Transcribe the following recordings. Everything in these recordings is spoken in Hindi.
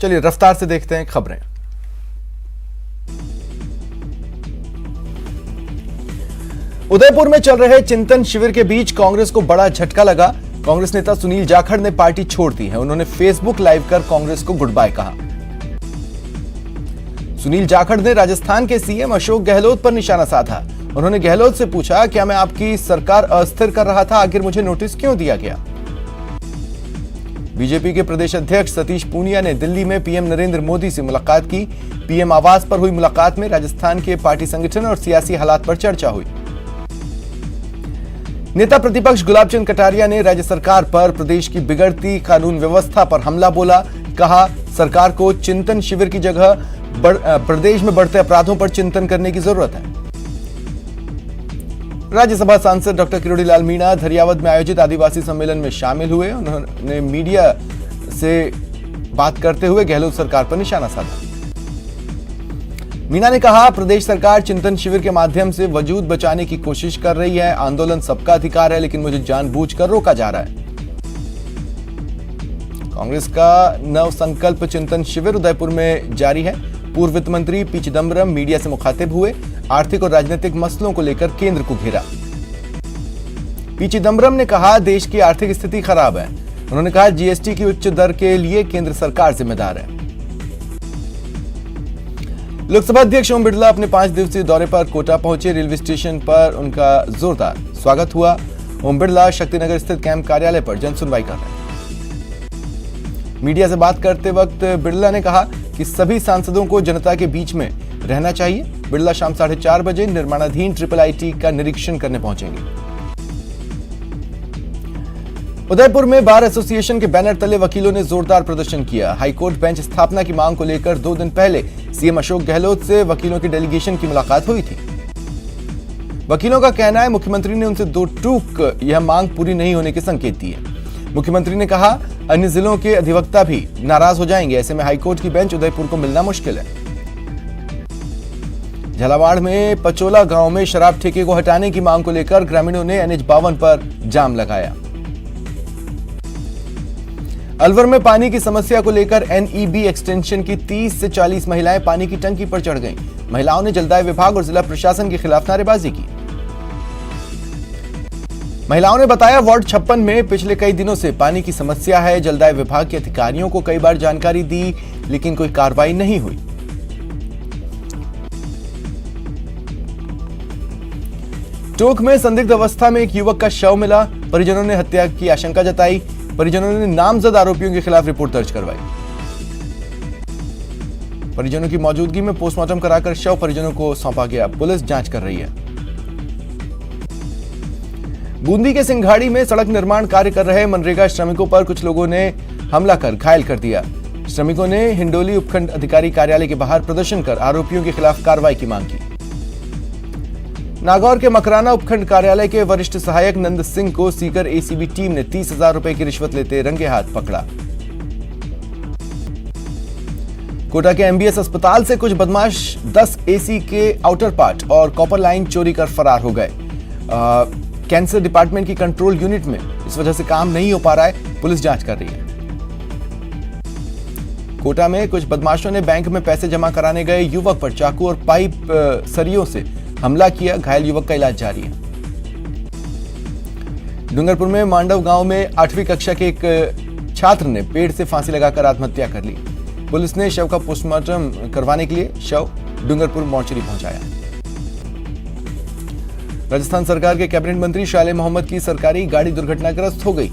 चलिए रफ्तार से देखते हैं खबरें। उदयपुर में चल रहे चिंतन शिविर के बीच कांग्रेस को बड़ा झटका लगा। कांग्रेस नेता सुनील जाखड़ ने पार्टी छोड़ दी है। उन्होंने फेसबुक लाइव कर कांग्रेस को गुड बाय कहा। सुनील जाखड़ ने राजस्थान के सीएम अशोक गहलोत पर निशाना साधा। उन्होंने गहलोत से पूछा, क्या मैं आपकी सरकार अस्थिर कर रहा था? आखिर मुझे नोटिस क्यों दिया गया? बीजेपी के प्रदेश अध्यक्ष सतीश पूनिया ने दिल्ली में पीएम नरेंद्र मोदी से मुलाकात की। पीएम आवास पर हुई मुलाकात में राजस्थान के पार्टी संगठन और सियासी हालात पर चर्चा हुई। नेता प्रतिपक्ष गुलाब चंद कटारिया ने राज्य सरकार पर प्रदेश की बिगड़ती कानून व्यवस्था पर हमला बोला। कहा, सरकार को चिंतन शिविर की जगह प्रदेश में बढ़ते अपराधों पर चिंतन करने की जरूरत है। राज्यसभा सांसद डॉक्टर किरोड़ीलाल मीणा धरियावद में आयोजित आदिवासी सम्मेलन में शामिल हुए। उन्होंने मीडिया से बात करते हुए गहलोत सरकार पर निशाना साधा। मीणा ने कहा, प्रदेश सरकार चिंतन शिविर के माध्यम से वजूद बचाने की कोशिश कर रही है। आंदोलन सबका अधिकार है, लेकिन मुझे जानबूझकर रोका जा रहा है। कांग्रेस का नव संकल्प चिंतन शिविर उदयपुर में जारी है। पूर्व वित्त मंत्री पी चिदंबरम मीडिया से मुखातिब हुए। आर्थिक और राजनीतिक मसलों को लेकर केंद्र को घेरा। पी चिदंबरम ने कहा, देश की आर्थिक स्थिति खराब है। उन्होंने कहा, जीएसटी की उच्च दर के लिए केंद्र सरकार जिम्मेदार है। लोकसभा अध्यक्ष ओम बिरला अपने 5 दिवसीय दौरे पर कोटा पहुंचे। रेलवे स्टेशन पर उनका जोरदार स्वागत हुआ। ओम बिरला शक्तिनगर स्थित कैंप कार्यालय पर जन सुनवाई कर रहे हैं। मीडिया से बात करते वक्त बिरला ने कहा कि सभी सांसदों को जनता के बीच में रहना चाहिए। बिरला शाम 4:30 बजे निर्माणाधीन IIIT का निरीक्षण करने पहुंचेंगे। उदयपुर में बार एसोसिएशन के बैनर तले वकीलों ने जोरदार प्रदर्शन किया। हाईकोर्ट बेंच स्थापना की मांग को लेकर 2 दिन पहले सीएम अशोक गहलोत से वकीलों की डेलीगेशन की मुलाकात हुई थी। वकीलों का कहना है, मुख्यमंत्री ने उनसे 2 टूक यह मांग पूरी नहीं होने के संकेत दिए। मुख्यमंत्री ने कहा, अन्य जिलों के अधिवक्ता भी नाराज हो जाएंगे। ऐसे में हाईकोर्ट की बेंच उदयपुर को मिलना मुश्किल है। झालावाड़ में पचोला गांव में शराब ठेके को हटाने की मांग को लेकर ग्रामीणों ने NH-52 पर जाम लगाया। अलवर में पानी की समस्या को लेकर NEB एक्सटेंशन की 30 से 40 महिलाएं पानी की टंकी पर चढ़ गईं। महिलाओं ने जलदाय विभाग और जिला प्रशासन के खिलाफ नारेबाजी की। महिलाओं ने बताया, वार्ड 56 में पिछले कई दिनों से पानी की समस्या है। जलदाय विभाग के अधिकारियों को कई बार जानकारी दी, लेकिन कोई कार्रवाई नहीं हुई। टोंक में संदिग्ध अवस्था में एक युवक का शव मिला। परिजनों ने हत्या की आशंका जताई। परिजनों ने नामजद आरोपियों के खिलाफ रिपोर्ट दर्ज करवाई। परिजनों की मौजूदगी में पोस्टमार्टम कराकर शव परिजनों को सौंपा गया। पुलिस जांच कर रही है। बूंदी के सिंघाड़ी में सड़क निर्माण कार्य कर रहे मनरेगा श्रमिकों पर कुछ लोगों ने हमला कर घायल कर दिया। श्रमिकों ने हिंडोली उपखंड अधिकारी कार्यालय के बाहर प्रदर्शन कर आरोपियों के खिलाफ कार्रवाई की मांग की। नागौर के मकराना उपखंड कार्यालय के वरिष्ठ सहायक नंद सिंह को सीकर एसीबी टीम ने 30,000 रुपए की रिश्वत लेते रंगे हाथ पकड़ा। कोटा के MBS अस्पताल से कुछ बदमाश 10 AC के आउटर पार्ट और कॉपर लाइन चोरी कर फरार हो गए। कैंसर डिपार्टमेंट की कंट्रोल यूनिट में इस वजह से काम नहीं हो पा रहा है। पुलिस जांच कर रही है। कोटा में कुछ बदमाशों ने बैंक में पैसे जमा कराने गए युवक पर चाकू और पाइप सरियों से हमला किया। घायल युवक का इलाज जारी है। डूंगरपुर में मांडव गांव में 8वीं कक्षा के एक छात्र ने पेड़ से फांसी लगाकर आत्महत्या कर ली। पुलिस ने शव का पोस्टमार्टम करवाने के लिए शव डूंगरपुर मोर्चरी पहुंचाया। राजस्थान सरकार के कैबिनेट मंत्री शाले मोहम्मद की सरकारी गाड़ी दुर्घटनाग्रस्त हो गई।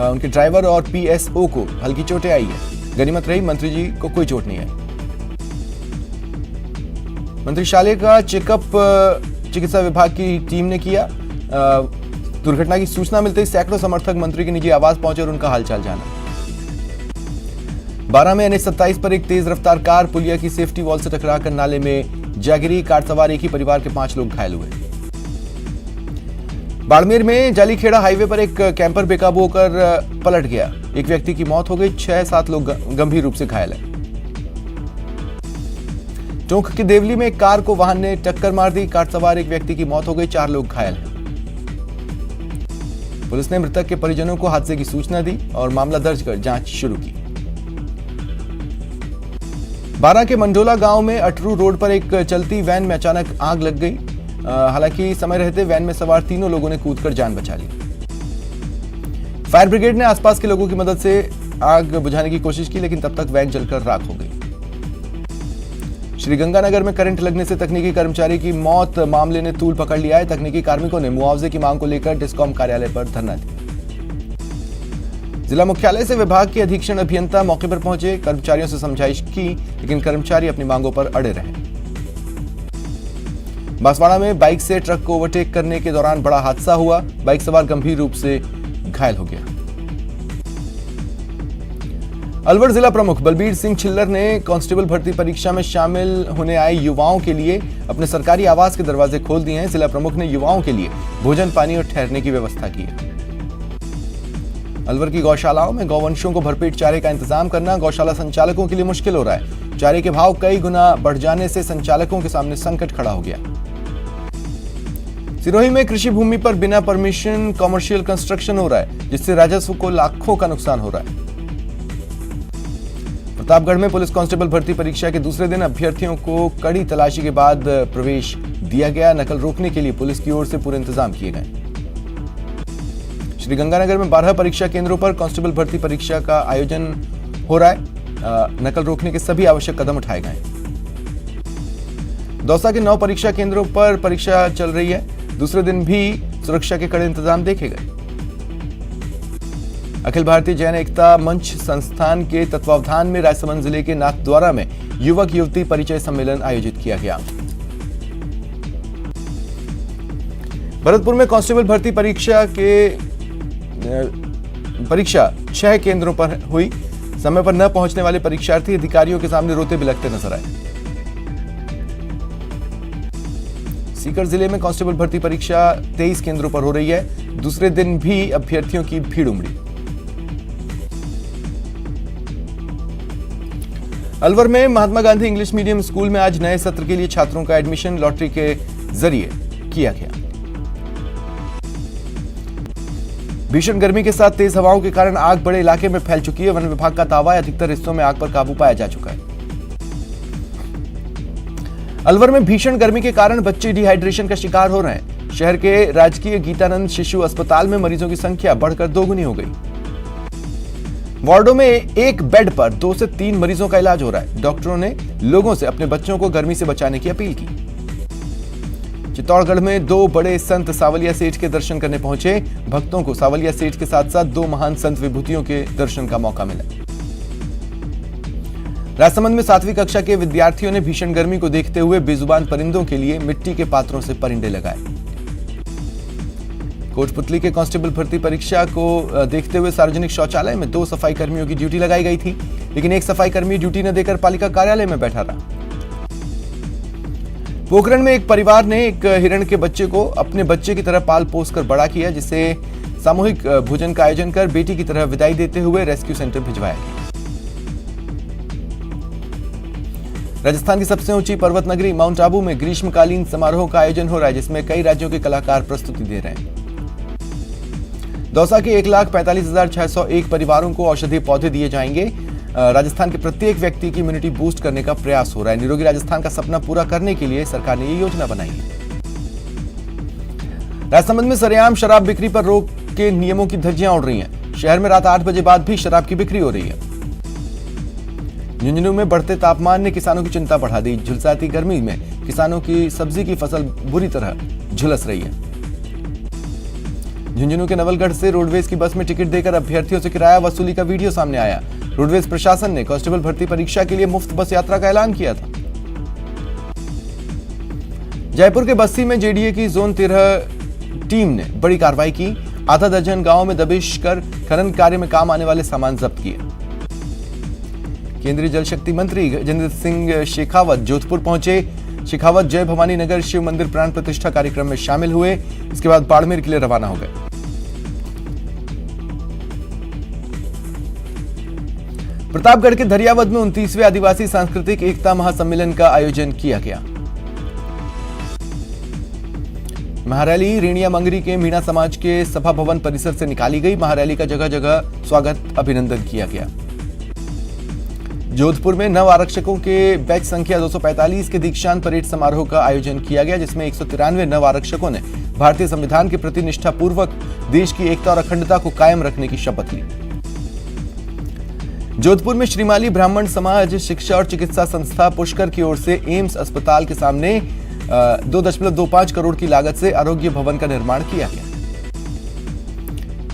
उनके ड्राइवर और PSO को हल्की चोटें आई है। गनीमत रही, मंत्री जी को कोई चोट नहीं आई। मंत्री शाले का चेकअप चिकित्सा विभाग की टीम ने किया। दुर्घटना की सूचना मिलते ही सैकड़ों समर्थक मंत्री के निजी आवास पहुंचे और उनका हालचाल जाना। 12 में NH-27 पर एक तेज रफ्तार कार पुलिया की सेफ्टी वॉल से टकराकर नाले में जा गिरी। कार सवार एक ही परिवार के 5 लोग घायल हुए। बाड़मेर में जालीखेड़ा हाईवे पर एक कैंपर बेकाबू होकर पलट गया। एक व्यक्ति की मौत हो गई। 6-7 लोग गंभीर रूप से घायल हैं। टोंक की देवली में एक कार को वाहन ने टक्कर मार दी। कार सवार एक व्यक्ति की मौत हो गई। 4 लोग घायल हैं। पुलिस ने मृतक के परिजनों को हादसे की सूचना दी और मामला दर्ज कर जांच शुरू की। बारां के मंडोला गांव में अटरू रोड पर एक चलती वैन में अचानक आग लग गई। हालांकि समय रहते वैन में सवार तीनों लोगों ने कूदकर जान बचा ली। फायर ब्रिगेड ने आसपास के लोगों की मदद से आग बुझाने की कोशिश की, लेकिन तब तक वैन जलकर राख हो गई। श्रीगंगानगर में करंट लगने से तकनीकी कर्मचारी की मौत मामले ने तूल पकड़ लिया है। तकनीकी कार्मिकों ने मुआवजे की मांग को लेकर डिस्कॉम कार्यालय पर धरना दिया। जिला मुख्यालय से विभाग के अधीक्षण अभियंता मौके पर पहुंचे, कर्मचारियों से समझाइश की, लेकिन कर्मचारी अपनी मांगों पर अड़े रहे। बांसवाड़ा में बाइक से ट्रक को ओवरटेक करने के दौरान बड़ा हादसा हुआ। बाइक सवार गंभीर रूप से घायल हो गया। अलवर जिला प्रमुख बलबीर सिंह छिल्लर ने कांस्टेबल भर्ती परीक्षा में शामिल होने आए युवाओं के लिए अपने सरकारी आवास के दरवाजे खोल दिए हैं। जिला प्रमुख ने युवाओं के लिए भोजन, पानी और ठहरने की व्यवस्था की है। अलवर की गौशालाओं में गौवंशों को भरपेट चारे का इंतजाम करना गौशाला संचालकों के लिए मुश्किल हो रहा है। चारे के भाव कई गुना बढ़ जाने से संचालकों के सामने संकट खड़ा हो गया। सिरोही में कृषि भूमि पर बिना परमिशन कॉमर्शियल कंस्ट्रक्शन हो रहा है, जिससे राजस्व को लाखों का नुकसान हो रहा है। प्रतापगढ़ में पुलिस कांस्टेबल भर्ती परीक्षा के दूसरे दिन अभ्यर्थियों को कड़ी तलाशी के बाद प्रवेश दिया गया। नकल रोकने के लिए पुलिस की ओर से पूरे इंतजाम किए गए। श्रीगंगानगर में 12 परीक्षा केंद्रों पर कांस्टेबल भर्ती परीक्षा का आयोजन हो रहा है। नकल रोकने के सभी आवश्यक कदम उठाए गए। दौसा के 9 परीक्षा केंद्रों पर परीक्षा चल रही है। दूसरे दिन भी सुरक्षा के कड़े इंतजाम देखे गए। अखिल भारतीय जैन एकता मंच संस्थान के तत्वावधान में राजसमंद जिले के नाथद्वारा में युवक युवती परिचय सम्मेलन आयोजित किया गया। भरतपुर में कांस्टेबल भर्ती परीक्षा 6 केंद्रों पर हुई। समय पर न पहुंचने वाले परीक्षार्थी अधिकारियों के सामने रोते बिलखते नजर आए। सीकर जिले में कांस्टेबल भर्ती परीक्षा 23 केंद्रों पर हो रही है। दूसरे दिन भी अभ्यर्थियों की भीड़ उमड़ी। अलवर में Mahatma Gandhi English medium school में आज नए सत्र के लिए छात्रों का एडमिशन लॉटरी के जरिए किया गया। भीषण गर्मी के साथ तेज हवाओं के कारण आग बड़े इलाके में फैल चुकी है। वन विभाग का दावा है अधिकतर हिस्सों में आग पर काबू पाया जा चुका है। अलवर में भीषण गर्मी के कारण बच्चे डिहाइड्रेशन का शिकार हो रहे हैं। शहर के राजकीय गीतानंद शिशु अस्पताल में मरीजों की संख्या बढ़कर 2 गुनी हो गई। वार्डों में एक बेड पर 2 से 3 मरीजों का इलाज हो रहा है। डॉक्टरों ने लोगों से अपने बच्चों को गर्मी से बचाने की अपील की। चित्तौड़गढ़ में 2 बड़े संत सावलिया सेठ के दर्शन करने पहुंचे। भक्तों को सावलिया सेठ के साथ साथ 2 महान संत विभूतियों के दर्शन का मौका मिला। राजसमंद में 7वीं कक्षा के विद्यार्थियों ने भीषण गर्मी को देखते हुए बेजुबान परिंदों के लिए मिट्टी के पात्रों से परिंदे लगाए। कोटपुतली के कांस्टेबल भर्ती परीक्षा को देखते हुए सार्वजनिक शौचालय में 2 सफाई कर्मियों की ड्यूटी लगाई गई थी, लेकिन एक सफाई कर्मी ड्यूटी न देकर पालिका कार्यालय में बैठा रहा। पोखरण में एक परिवार ने एक हिरण के बच्चे को अपने बच्चे की तरह पाल पोस कर बड़ा किया, जिसे सामूहिक भोजन का आयोजन कर बेटी की तरह विदाई देते हुए रेस्क्यू सेंटर भिजवाया गया। राजस्थान की सबसे ऊंची पर्वत नगरी माउंट आबू में ग्रीष्मकालीन समारोह का आयोजन हो रहा है, जिसमें कई राज्यों के कलाकार प्रस्तुति दे रहे हैं। दौसा के 1,45,601 परिवारों को औषधीय पौधे दिए जाएंगे। राजस्थान के प्रत्येक व्यक्ति की इम्यूनिटी बूस्ट करने का प्रयास हो रहा है। निरोगी राजस्थान का सपना पूरा करने के लिए सरकार ने ये योजना बनाई है। राजसमंद में सरेआम शराब बिक्री पर रोक के नियमों की धज्जियां उड़ रही हैं। शहर में रात 8 बजे बाद भी शराब की बिक्री हो रही है। झुंझुनू में बढ़ते तापमान ने किसानों की चिंता बढ़ा दी। झुलसाती गर्मी में किसानों की सब्जी की फसल बुरी तरह झुलस रही है। झुंझुनू के नवलगढ़ से रोडवेज की बस में टिकट देकर अभ्यर्थियों से किराया वसूली का वीडियो सामने आया। रोडवेज प्रशासन ने कांस्टेबल भर्ती परीक्षा के लिए मुफ्त बस यात्रा का ऐलान किया था। जयपुर के बस्सी में जेडीए की जोन 13 टीम ने बड़ी कार्रवाई की। आधा दर्जन गांवों में दबिश कर खनन कार्य में काम आने वाले सामान जब्त किए। केंद्रीय जल शक्ति मंत्री गजेंद्र सिंह शेखावत जोधपुर पहुंचे। शेखावत जय भवानी नगर शिव मंदिर प्राण प्रतिष्ठा कार्यक्रम में शामिल हुए। इसके बाद बाड़मेर के लिए रवाना हो गए। प्रतापगढ़ के धरियावद में 29वें आदिवासी सांस्कृतिक एकता महासम्मेलन का आयोजन किया गया। महारैली रेणिया मंगरी के मीणा समाज के सभा भवन परिसर से निकाली गई। महारैली का जगह जगह स्वागत अभिनंदन किया गया। जोधपुर में नव आरक्षकों के बैच संख्या 245 के दीक्षांत परेड समारोह का आयोजन किया गया, जिसमें 193 नव आरक्षकों ने भारतीय संविधान के प्रति निष्ठापूर्वक देश की एकता और अखंडता को कायम रखने की शपथ ली। जोधपुर में श्रीमाली ब्राह्मण समाज शिक्षा और चिकित्सा संस्था पुष्कर की ओर से एम्स अस्पताल के सामने 2.25 करोड़ की लागत से आरोग्य भवन का निर्माण किया गया।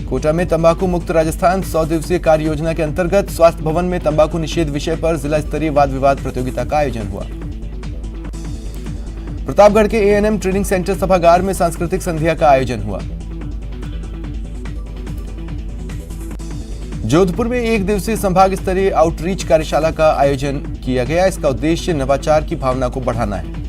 कोटा में तंबाकू मुक्त राजस्थान 100 दिवसीय कार्य योजना के अंतर्गत स्वास्थ्य भवन में तंबाकू निषेध विषय पर जिला स्तरीय वाद विवाद प्रतियोगिता का आयोजन हुआ। प्रतापगढ़ के एएनएम ट्रेनिंग सेंटर सभागार में सांस्कृतिक संध्या का आयोजन हुआ। जोधपुर में 1 दिवसीय संभाग स्तरीय आउटरीच कार्यशाला का आयोजन किया गया। इसका उद्देश्य नवाचार की भावना को बढ़ाना है।